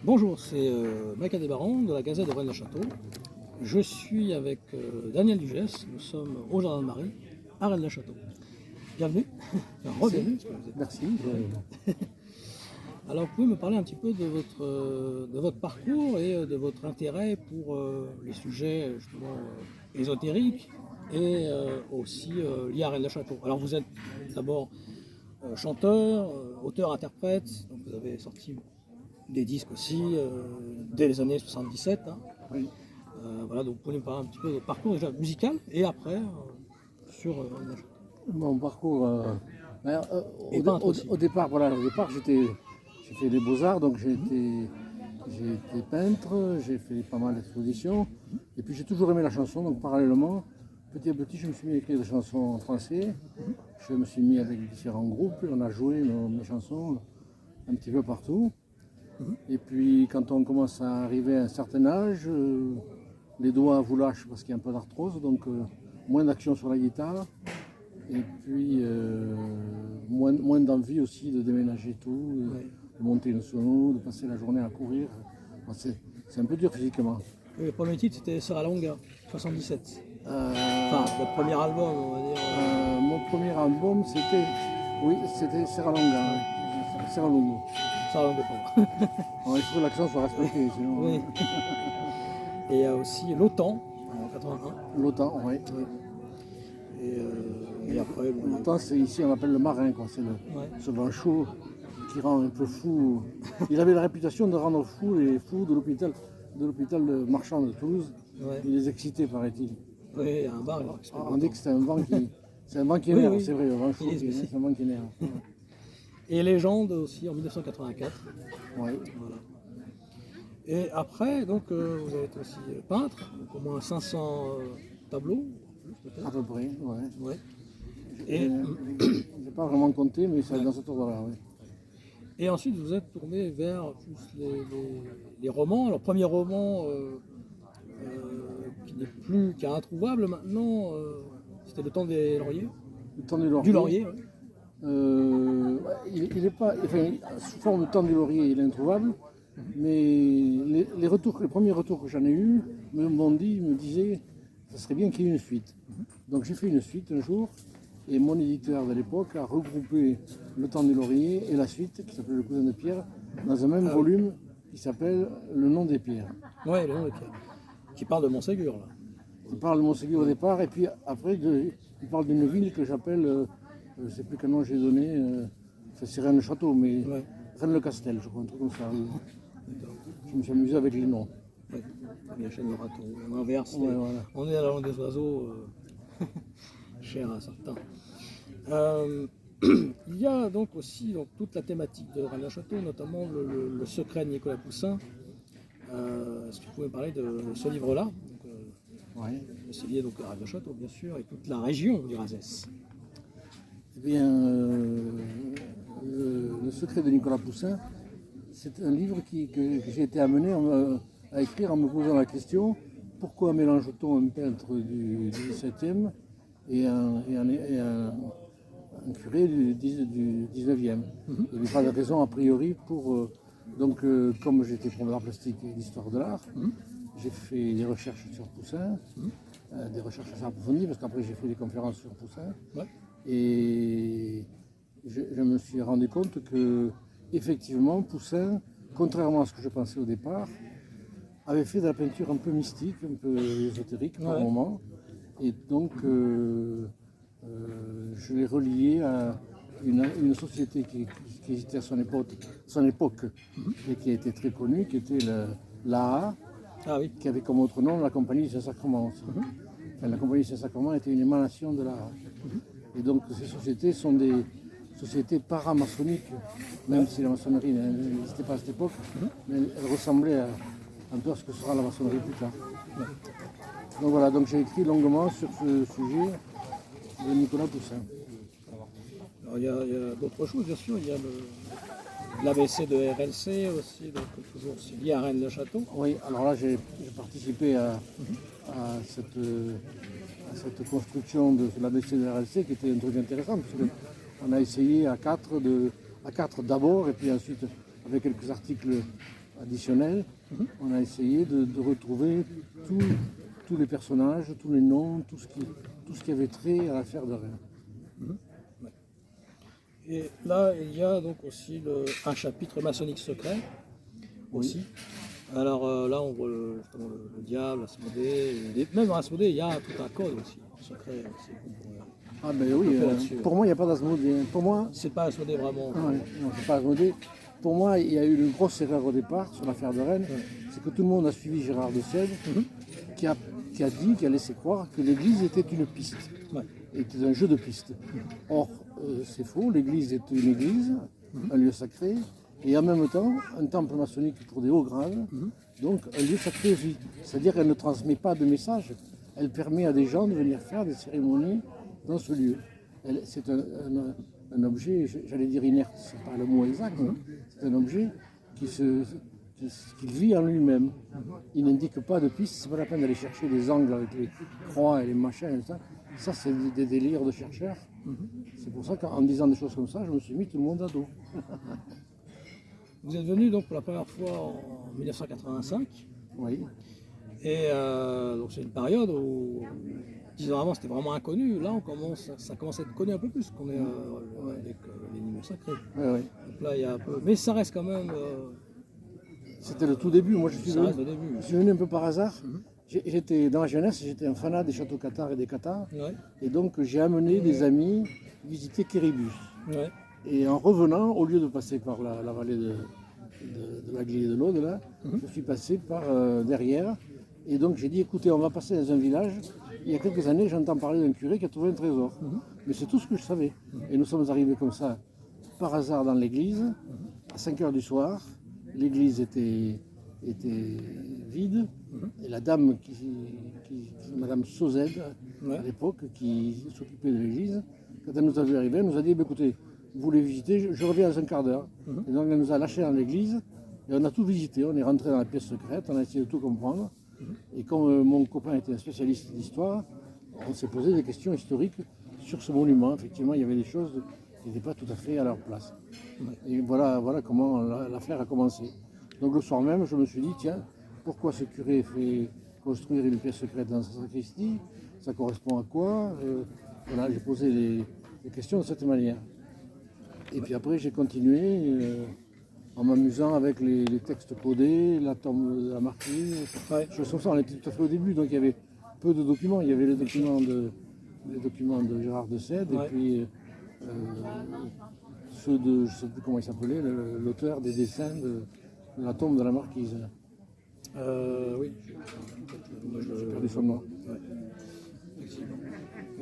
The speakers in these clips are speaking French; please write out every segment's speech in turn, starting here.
Bonjour, c'est Mike Adébaran de la Gazette de Rennes-le-Château. Je suis avec Daniel Dugès, nous sommes au Jardin de Marie, à Rennes-le-Château. Bienvenue, enfin, re-bienvenue. Merci. Alors, vous pouvez me parler un petit peu de votre parcours et de votre intérêt pour les sujets justement ésotériques et aussi liés à Rennes-le-Château. Alors, vous êtes d'abord chanteur, auteur-interprète, donc vous avez sorti des disques aussi dès les années 77. Hein. Oui. Voilà, donc vous pouvez nous parler un petit peu de votre parcours déjà musical et après sur Mon parcours, Et peintre aussi. au départ, j'ai fait les beaux-arts, donc j'ai été peintre, j'ai fait pas mal d'expositions, et puis j'ai toujours aimé la chanson, donc parallèlement, petit à petit, je me suis mis à écrire des chansons en français, je me suis mis avec différents groupes, on a joué mes chansons un petit peu partout, et puis quand on commence à arriver à un certain âge, les doigts vous lâchent parce qu'il y a un peu d'arthrose, donc moins d'action sur la guitare. Et puis moins d'envie aussi de déménager tout, de monter une sono, de passer la journée à courir. Bon, c'est un peu dur physiquement. Le premier titre c'était Serra Longa, 77. Enfin, le premier album, on va dire. Mon premier album, c'était Serra Longa, Serra Longo. Serra Longa pour moi. Alors, il faut que l'accent soit respecté, sinon. Oui. Et il y a aussi L'Otan, en 81. L'OTAN, oui. Oui. Et après, bon, L'OTAN, c'est ici, on l'appelle le marin, quoi. C'est ce vent chaud qui rend un peu fou. Il avait la réputation de rendre fou les fous de l'hôpital marchand de Toulouse. ouais. Il les excitait, paraît-il. Oui, il y a un bar. Alors, On dit que c'est un vent qui énerve, c'est vrai, le vent chaud, c'est un vent qui énerve. Et Légende aussi en 1984. Ouais. Voilà. Et après, donc, vous avez été aussi peintre, donc au moins 500 tableaux, peut-être. À peu près, ouais. Ouais. Et j'ai pas vraiment compté, mais c'est dans cet ordre-là, ouais. Et ensuite, vous êtes tourné vers plus les romans. Alors, premier roman qui est introuvable maintenant, c'était Le Temps des Lauriers. Le temps du laurier. Du Laurier, ouais. Il est pas, enfin, sous forme de temps du laurier, il est introuvable. Mais les premiers retours que j'en ai eus me disaient que ça serait bien qu'il y ait une suite. Donc j'ai fait une suite un jour, et mon éditeur de l'époque a regroupé Le Temps du Laurier et la suite, qui s'appelle Le Cousin de Pierre, dans un même volume qui s'appelle Le Nom des Pierres. Ouais, Le Nom des Pierres. Qui parle de Montségur, là. Il parle de Montségur au départ, et puis après, il parle d'une ville que j'appelle, je ne sais plus quel nom j'ai donné, c'est Rennes-le-Château, mais Ouais. Rennes-le-Castel, je crois, un truc comme ça. Je me suis amusé avec les noms. Ouais. La chaîne de raton. On inverse. Ouais, voilà. On est à la langue des oiseaux, cher à certains. Il y a donc aussi toute la thématique de Rennes-le-Château, notamment le secret de Nicolas Poussin. Est-ce que vous pouvez me parler de ce livre-là? Ouais. C'est lié donc à Rennes-le-Château, bien sûr, et toute la région du Razès. Eh bien, le secret de Nicolas Poussin, c'est un livre que j'ai été amené à écrire en me posant la question pourquoi mélange-t-on un peintre du XVIIe et un curé du XIXe. Il n'y avait pas de raison a priori pour. Comme j'étais professeur d'art plastique et d'histoire de l'art, j'ai fait des recherches sur Poussin, des recherches assez approfondies, parce qu'après j'ai fait des conférences sur Poussin. Ouais. Et je me suis rendu compte que, effectivement, Poussin, contrairement à ce que je pensais au départ, avait fait de la peinture un peu mystique, un peu ésotérique par moment. Et donc, je l'ai relié à une société qui existait à son époque et qui était très connue, qui était l'AA, qui avait comme autre nom la Compagnie des Saint-Sacrements. Enfin, la Compagnie des Saint-Sacrements était une émanation de l'AA. Et donc ces sociétés sont des sociétés paramaçonniques, même si la maçonnerie n'existait pas à cette époque, mais elle ressemblait un peu à ce que sera la maçonnerie plus tard. Donc voilà, donc j'ai écrit longuement sur ce sujet de Nicolas Poussin. Alors, il y a d'autres choses, bien sûr. Il y a l'ABC de RLC aussi, donc toujours lié à Rennes-le-Château. Oui, alors là j'ai participé à cette construction de l'ABC de RLC qui était un truc intéressant, parce qu'on a essayé à quatre d'abord, et puis ensuite avec quelques articles additionnel, on a essayé de retrouver tous les personnages, tous les noms, tout ce qui avait trait à l'affaire de Rennes. Et là, il y a donc aussi un chapitre maçonnique secret aussi. Alors là, on voit justement le diable, Asmodée. Même dans Asmodée, il y a tout un code aussi, secret. Ah ben oui, pour moi, il n'y a pas d'Asmodée. Pour moi, c'est pas Asmodée vraiment. non, c'est pas Asmodée. Pour moi, il y a eu une grosse erreur au départ sur l'affaire de Rennes. C'est que tout le monde a suivi Gérard de Sède, qui a dit, qui a laissé croire que l'église était une piste, était un jeu de piste. Or, c'est faux, l'église est une église, un lieu sacré, et en même temps, un temple maçonnique pour des hauts grades, donc un lieu sacré aussi. C'est-à-dire qu'elle ne transmet pas de message, elle permet à des gens de venir faire des cérémonies dans ce lieu. C'est un objet, j'allais dire inerte, c'est pas le mot exact, c'est un objet qui vit en lui-même. Il n'indique pas de piste, c'est pas la peine d'aller chercher des angles avec les croix et les machins et ça. Ça, c'est des délires de chercheurs. C'est pour ça qu'en disant des choses comme ça, je me suis mis tout le monde à dos. Vous êtes venu donc pour la première fois en 1985. Oui. Et donc c'est une période où 10 ans avant c'était vraiment inconnu. Là ça commence à être connu un peu plus qu'on est avec l'énigme sacrée. Oui. Donc là il y a un peu. Mais ça reste quand même. C'était le tout début. Moi je suis venu un peu par hasard. J'étais dans la jeunesse, j'étais un fanat des châteaux cathares et des cathares. Et donc j'ai amené des amis visiter Quéribus. Et en revenant, au lieu de passer par la vallée de la Glire de l'Aude, là, je suis passé par derrière. Et donc j'ai dit, écoutez, on va passer dans un village. Il y a quelques années, j'entends parler d'un curé qui a trouvé un trésor. Mais c'est tout ce que je savais. Et nous sommes arrivés comme ça, par hasard, dans l'église, à 5 h du soir. L'église était vide. Et la dame, Madame Sauzède, à l'époque, qui s'occupait de l'église, quand elle nous a vu arriver, elle nous a dit, écoutez, vous voulez visiter, je reviens dans un quart d'heure. Et donc elle nous a lâchés dans l'église et on a tout visité. On est rentré dans la pièce secrète, on a essayé de tout comprendre. Et comme mon copain était un spécialiste d'histoire, on s'est posé des questions historiques sur ce monument. Effectivement, il y avait des choses qui n'étaient pas tout à fait à leur place. Et voilà comment l'affaire a commencé. Donc le soir même, je me suis dit, tiens, pourquoi ce curé fait construire une pièce secrète dans sa sacristie? Ça correspond à quoi? Voilà, j'ai posé les questions de cette manière. Et puis après, j'ai continué en m'amusant avec les textes codés, la tombe de la marquise. Choses comme ça, on était tout à fait au début, donc il y avait peu de documents. Il y avait les documents de Gérard de Sède et puis ceux de, je ne sais plus comment il s'appelait, l'auteur des dessins de la tombe de la marquise. Oui. J'ai perdu son nom.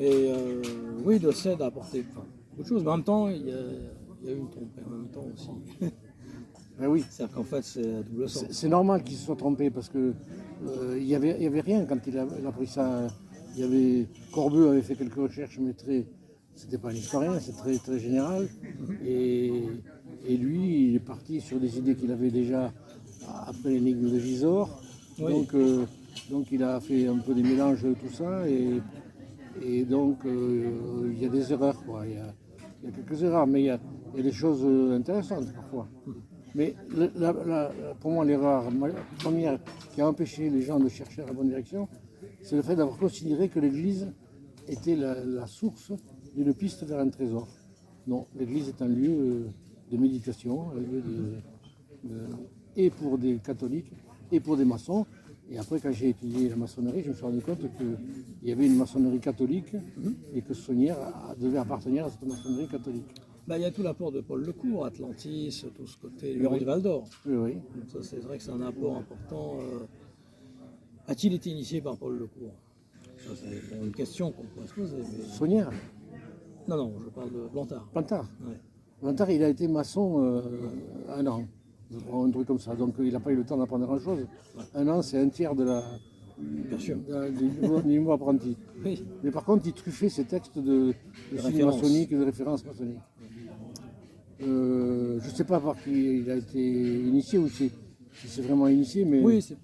Et oui, de Sède a apporté beaucoup de choses, mais en même temps, il y a eu une tromperie en même temps aussi. Ben oui. C'est-à-dire qu'en fait, c'est à double sens. C'est normal qu'il se soit trompé parce que il y avait rien quand il a pris ça. Il y avait Corbeau avait fait quelques recherches, mais c'était pas un historien, c'est très très général. Et lui, il est parti sur des idées qu'il avait déjà après l'énigme de Gisors. Oui. Donc il a fait un peu des mélanges de tout ça et donc il y a des erreurs quoi. Il y a quelques erreurs, mais il y a des choses intéressantes parfois. Mais pour moi, l'erreur première qui a empêché les gens de chercher la bonne direction, c'est le fait d'avoir considéré que l'Église était la source d'une piste vers un trésor. Non, l'Église est un lieu de méditation, un lieu et pour des catholiques et pour des maçons. Et après, quand j'ai étudié la maçonnerie, je me suis rendu compte qu'il y avait une maçonnerie catholique et que Saunière devait appartenir à cette maçonnerie catholique. Bah, il y a tout l'apport de Paul Lecourt, Atlantis, tout ce côté, Huron du Val d'Or. Oui. Donc ça, c'est vrai que c'est un apport important. A-t-il été initié par Paul Lecourt? Ça, c'est une question qu'on pourrait se poser. Mais... Saunière? Non, je parle de Plantard. Plantard. Plantard, il a été maçon 1 an, un truc comme ça. Donc il n'a pas eu le temps d'apprendre grand-chose. 1 an, c'est un tiers de du niveau apprenti. Oui. Mais par contre, il truffait ses textes de signes maçonniques et de références maçonniques. Je ne sais pas par qui il a été initié ou si c'est vraiment initié, mais... Oui, c'est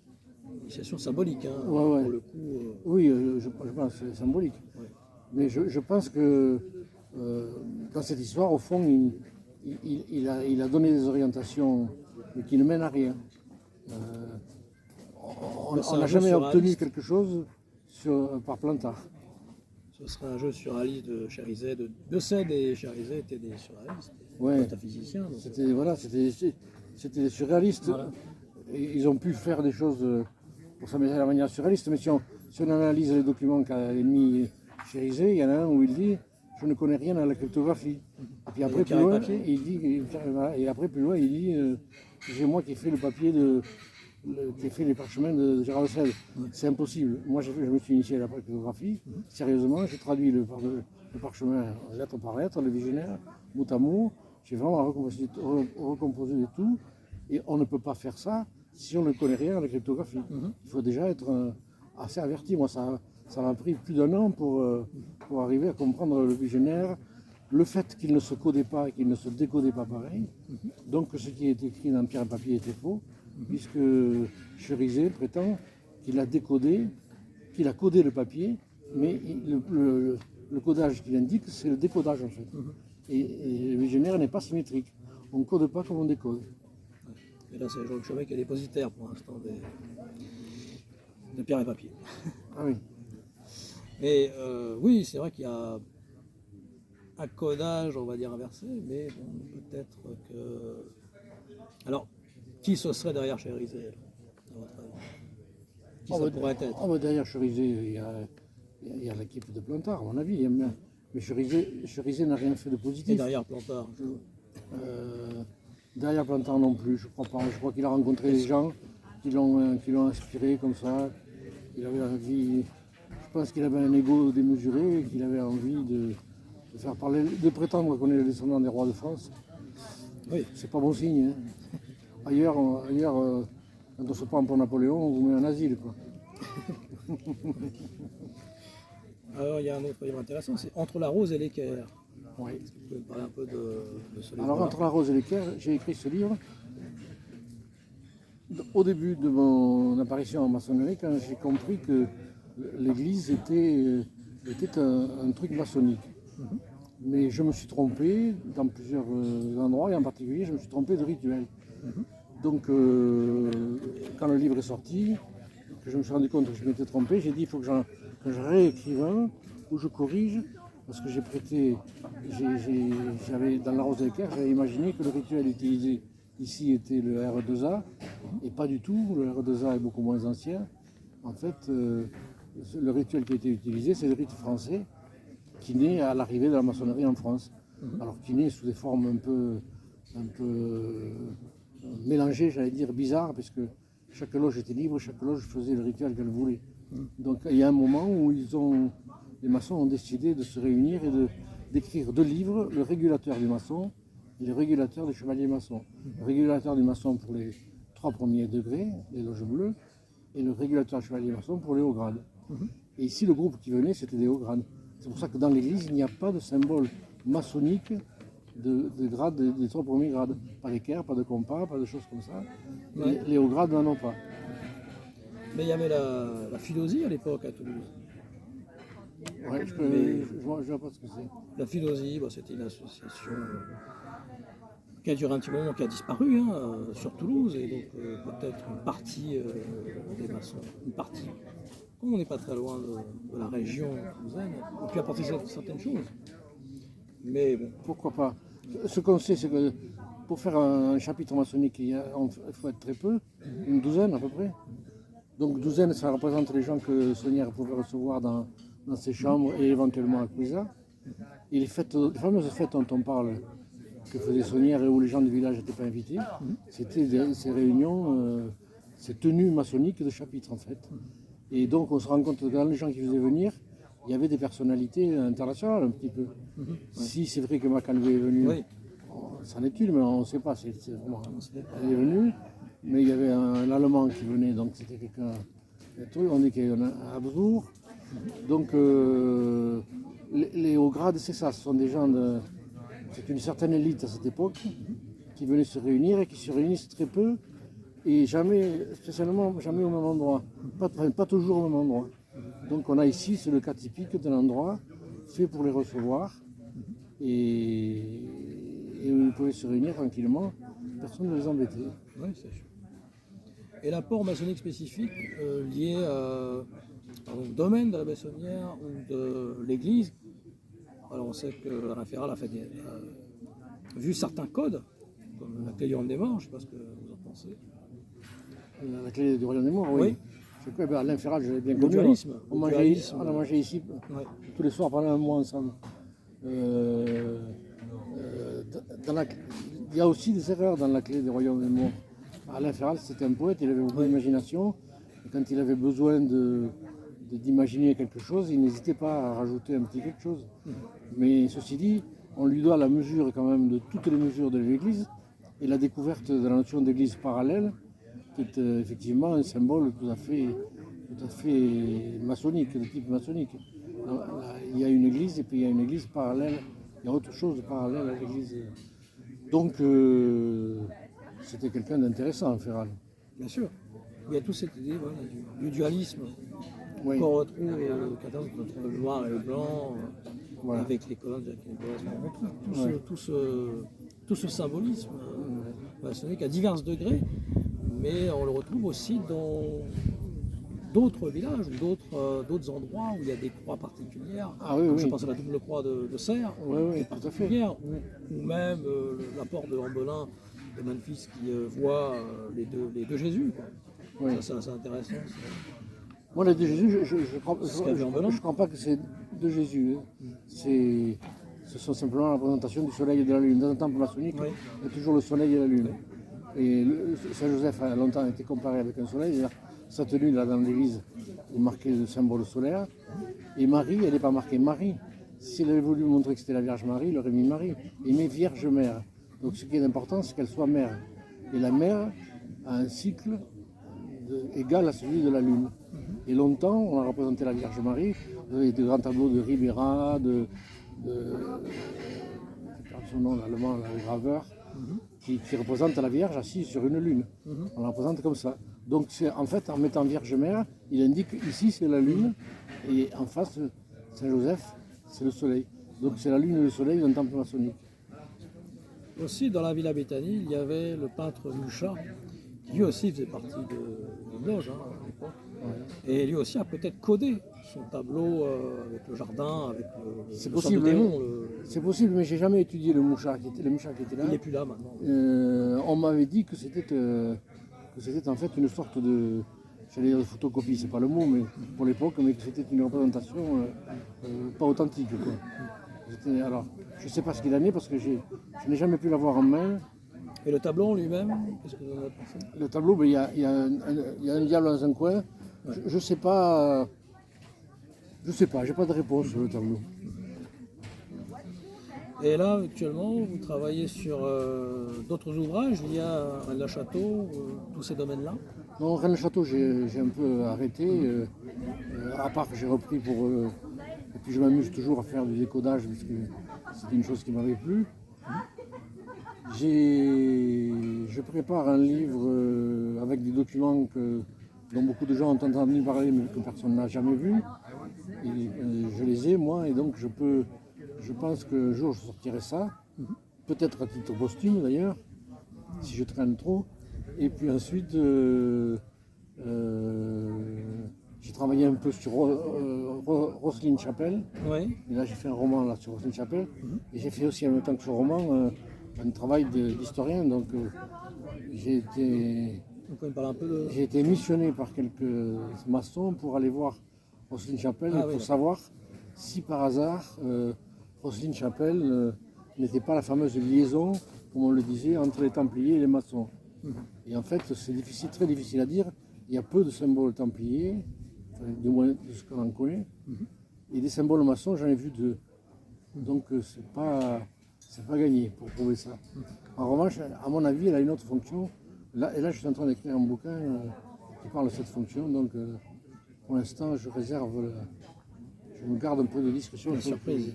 une initiation symbolique, hein, pour le coup. Oui, je pense que c'est symbolique. Ouais. Mais je pense que dans cette histoire, au fond, il a donné des orientations, mais qui ne mènent à rien. On n'a jamais obtenu quelque chose par Plantard. Ce serait un jeu surréaliste de Chérizet. De Sède et Chérizet étaient des surréalistes, Ouais. métaphysiciens. Donc, C'était des surréalistes. Voilà. Et ils ont pu faire des choses pour s'amuser à la manière surréaliste, mais si on analyse les documents qu'a émis Chérizet, il y en a un où il dit « je ne connais rien à la cryptographie ». Et puis après, plus loin, il dit, et après, plus loin, il dit c'est moi qui ai fait le papier qui ai fait les parchemins de Gérard de Sède. C'est impossible. Moi, je me suis initié à la cryptographie. Sérieusement, j'ai traduit le parchemin lettre par lettre, le visionnaire, mot à mot. J'ai vraiment recomposé le tout. Et on ne peut pas faire ça si on ne connaît rien à la cryptographie. Il faut déjà être assez averti. Moi, ça m'a pris plus d'1 an pour arriver à comprendre le visionnaire, le fait qu'il ne se codait pas et qu'il ne se décodait pas pareil. Donc, ce qui est écrit dans Pierre et Papier était faux, puisque Chérizet prétend qu'il a décodé, qu'il a codé le papier, mais le codage qu'il indique, c'est le décodage en fait. Et le visionnaire n'est pas symétrique. On ne code pas comme on décode. Et là, c'est Jean Chauvet qui est dépositaire pour l'instant de Pierre et Papier. Ah oui. Mais oui, c'est vrai qu'il y a un codage, on va dire, inversé, mais bon, peut-être que... Alors, qui ce serait derrière Chérizet, à votre avis? Qui ça pourrait être? Derrière Chérizet, il y a l'équipe de Plantard, à mon avis. Mais Chérizet n'a rien fait de positif. Et derrière Plantard? Derrière Plantard non plus, je crois pas. Je crois qu'il a rencontré des gens qui l'ont inspiré comme ça. Il avait envie, je pense qu'il avait un ego démesuré et qu'il avait envie de faire parler, de prétendre qu'on est le descendant des rois de France. Oui. C'est pas bon signe. Hein. Ailleurs, quand on se prend pour Napoléon, on vous met en asile. Quoi. Alors, il y a un autre livre intéressant, c'est Entre la rose et l'équerre. Oui. Est-ce que vous pouvez me parler un peu de ce livre? Alors, Entre la rose et l'équerre, j'ai écrit ce livre au début de mon apparition en maçonnerie, quand j'ai compris que l'église était un truc maçonnique. Mais je me suis trompé dans plusieurs endroits, et en particulier, je me suis trompé de rituel. Donc, quand le livre est sorti, que je me suis rendu compte que je m'étais trompé, j'ai dit il faut que je réécrive un, où je corrige, parce que j'avais dans la rose et l'équerre, j'avais imaginé que le rituel utilisé ici était le R2A, et pas du tout, le R2A est beaucoup moins ancien. En fait, le rituel qui a été utilisé, c'est le rite français, qui naît à l'arrivée de la maçonnerie en France. Alors qui naît sous des formes un peu mélangées, j'allais dire bizarres, parce que chaque loge était libre, chaque loge faisait le rituel qu'elle voulait. Donc il y a un moment où les maçons ont décidé de se réunir et d'écrire 2 livres, le régulateur du maçon et le régulateur du chevalier maçon. Le régulateur du maçon pour les 3 premiers degrés, les loges bleues, et le régulateur du chevalier maçon pour les hauts grades. Et ici, le groupe qui venait, c'était des hauts grades. C'est pour ça que dans l'église, il n'y a pas de symbole maçonnique de grade, des 3 premiers grades. Pas d'équerre, pas de compas, pas de choses comme ça. Ouais. Les hauts grades n'en ont pas. Mais il y avait la Philosie à l'époque à Toulouse. Ouais, je ne vois pas ce que c'est. La Philosie, c'était une association qui a duré un petit moment, qui a disparu sur Toulouse, et donc peut-être une partie des maçons, une partie. Comme on n'est pas très loin de la région toulousaine, on peut apporter certaines choses. Mais bon. Pourquoi pas? Ce qu'on sait, c'est que pour faire un chapitre maçonnique, il faut être très peu, une douzaine à peu près. Donc douzaine, ça représente les gens que Saunière pouvait recevoir dans ses chambres et éventuellement à Cuisa. Et les fameuses fêtes dont on parle, que faisait Saunière et où les gens du village n'étaient pas invités, c'était ces réunions, ces tenues maçonniques de chapitre en fait. Et donc on se rend compte que dans les gens qui faisaient venir, il y avait des personnalités internationales un petit peu. Si c'est vrai que Macanoué est venu, c'en est une, mais on ne sait pas. Elle est venue, mais il y avait un Allemand qui venait, donc c'était quelqu'un. On dit qu'il y en a à Habsbourg. Donc les hauts grades, c'est ça, ce sont des gens c'est une certaine élite à cette époque qui venaient se réunir et qui se réunissent très peu et jamais, spécialement jamais au même endroit, pas toujours au même endroit. Donc on a ici, c'est le cas typique d'un endroit fait pour les recevoir et où ils pouvaient se réunir tranquillement, personne ne les embêtait. Oui, c'est sûr. Et l'apport maçonnique spécifique lié au domaine de la maçonnière ou de l'église. Alors on sait que Alain Ferral a vu certains codes, comme la clé du royaume des morts, je ne sais pas ce que vous en pensez. La clé du royaume des morts, oui. Oui. C'est quoi? Ben, Alain Ferral, je l'ai bien Le connu. dualisme. On Le mangeait, dualisme. on a mangé ici Ouais. tous les soirs pendant un mois ensemble. Il y a aussi des erreurs dans la clé du royaume des morts. Alain Ferral, c'était un poète, il avait beaucoup d'imagination. Et quand il avait besoin d'imaginer quelque chose, il n'hésitait pas à rajouter un petit quelque chose. Mais ceci dit, on lui doit la mesure quand même de toutes les mesures de l'Église et la découverte de la notion d'Église parallèle, qui est effectivement un symbole tout à fait maçonnique, de type maçonnique. Il y a une Église et puis il y a une Église parallèle, il y a autre chose de parallèle à l'Église. Donc c'était quelqu'un d'intéressant, Ferral. Bien sûr. Il y a toute cette idée voilà, du dualisme Oui. qu'on retrouve le 14 entre le noir et le blanc, Voilà. avec les colonnes de Jacques Nicolas. On retrouve tout ce symbolisme maçonnique à divers degrés, mais on le retrouve aussi dans d'autres villages ou d'autres endroits où il y a des croix particulières. Ah oui, Comme oui. je pense à la double croix de Serres, Oui, oui, qui est tout à fait. particulière, ou même l'apport de Hambelin de Memphis qui voit les deux Jésus. Quoi. Oui. Ça, c'est intéressant. Moi, les deux Jésus, je qu'il y avait en Belin. ne crois pas que c'est deux Jésus. Hein. Ce sont simplement la représentation du soleil et de la lune. Dans un temple maçonnique, Oui. il y a toujours le soleil et la lune. Et Saint-Joseph a longtemps été comparé avec un soleil. Sa tenue là dans l'église est marquée de symbole solaire. Et Marie, elle n'est pas marquée Marie. Si elle avait voulu montrer que c'était la Vierge Marie, il aurait mis Marie. Il met Vierge Mère. Donc ce qui est important, c'est qu'elle soit mère. Et la mère a un cycle égal à celui de la lune. Et longtemps, on a représenté la Vierge Marie. Vous avez de grands tableaux de Ribera, je perds son nom, l'allemand, le graveur, qui représente la Vierge assise sur une lune. On la représente comme ça. Donc en fait, en mettant Vierge Mère, il indique ici c'est la lune, et en face, Saint-Joseph, c'est le soleil. Donc c'est la lune et le soleil d'un temple maçonnique. Aussi, dans la Villa Béthanie, il y avait le peintre Mucha, qui lui aussi faisait partie d'une loge à l'époque. Ouais. Et lui aussi a peut-être codé son tableau avec le jardin, avec c'est le possible, démon. C'est possible, mais j'ai jamais étudié le Moucha qui était là. Il n'est plus là maintenant. On m'avait dit que c'était en fait une sorte de, j'allais dire de photocopie, c'est pas le mot, mais pour l'époque, mais que c'était une représentation pas authentique. Quoi. Alors, je ne sais pas ce qu'il en est parce que je n'ai jamais pu l'avoir en main. Et le tableau en lui-même, qu'est-ce que vous en avez pensé? Le tableau, ben, il y a un diable dans un coin. Ouais. Je sais pas, j'ai pas de réponse sur le tableau. Et là, actuellement, vous travaillez sur d'autres ouvrages liés à Rennes Château, tous ces domaines-là? Non, Rennes Château, j'ai un peu arrêté, à part que j'ai repris pour... et puis je m'amuse toujours à faire du décodage, parce que c'était une chose qui m'avait plu. Je prépare un livre avec des documents dont beaucoup de gens ont entendu parler, mais que personne n'a jamais vu. Et, je les ai, moi, et donc je pense qu'un jour je sortirai ça, peut-être à titre posthume d'ailleurs, si je traîne trop. Et puis ensuite, j'ai travaillé un peu sur Roselyne Chapelle. Oui. Et là, j'ai fait un roman là, sur Roselyne Chapelle. Et j'ai fait aussi en même temps que ce roman un travail d'historien. Donc j'ai été missionné par quelques maçons pour aller voir Roselyne Chapelle pour savoir si par hasard Roselyne Chapelle n'était pas la fameuse liaison, comme on le disait, entre les Templiers et les maçons. Et en fait, c'est très difficile à dire. Il y a peu de symboles templiers, enfin, du moins de ce qu'on en connaît. Et des symboles maçons, j'en ai vu deux. Donc c'est pas gagné pour prouver ça. En revanche, à mon avis, elle a une autre fonction. Et là, je suis en train d'écrire un bouquin qui parle de cette fonction. Donc pour l'instant, je me garde un peu de discussion. Une surprise.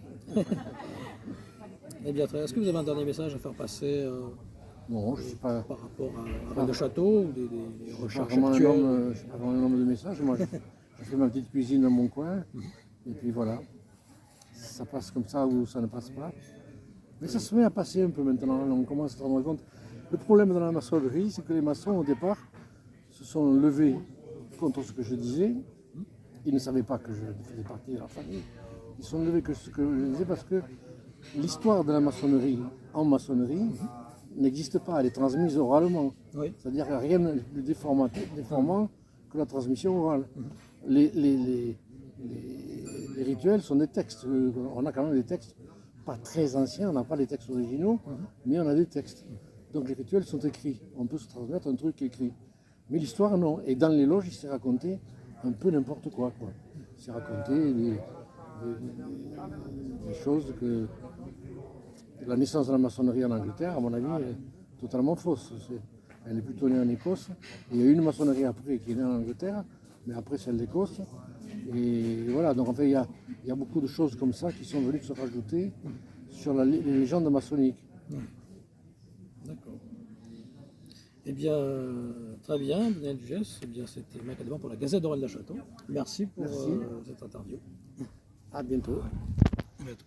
Eh bien, est-ce que vous avez un dernier message à faire passer non, je ne sais pas. Par rapport à Rennes Château ou des recherches actuelles? Je ne suis pas vraiment un homme de message. Moi, je fais ma petite cuisine dans mon coin. Et puis voilà. Ça passe comme ça ou ça ne passe pas. Mais ça se met à passer un peu maintenant. On commence à se rendre compte. Le problème dans la maçonnerie, c'est que les maçons, au départ, se sont levés contre ce que je disais. Ils ne savaient pas que je faisais partie de leur famille. Ils sont levés que ce que je disais parce que l'histoire de la maçonnerie en maçonnerie n'existe pas, elle est transmise oralement. Oui. C'est-à-dire qu'il n'y a rien de plus déformant que la transmission orale. Les rituels sont des textes. On a quand même des textes pas très anciens, on n'a pas les textes originaux, mais on a des textes. Donc les rituels sont écrits. On peut se transmettre un truc écrit. Mais l'histoire, non. Et dans les loges, il s'est raconté un peu n'importe quoi. Il s'est raconté des choses que la naissance de la maçonnerie en Angleterre, à mon avis, est totalement fausse. Elle est plutôt née en Écosse. Il y a eu une maçonnerie après qui est née en Angleterre, mais après celle d'Écosse. Et voilà, donc en fait, il y a beaucoup de choses comme ça qui sont venues se rajouter sur les légendes maçonniques. D'accord. Eh bien, très bien, Daniel Dugès. Eh bien, c'était Marc Advan pour la Gazette d'Aurel Château. Merci pour cette interview. À bientôt. À bientôt.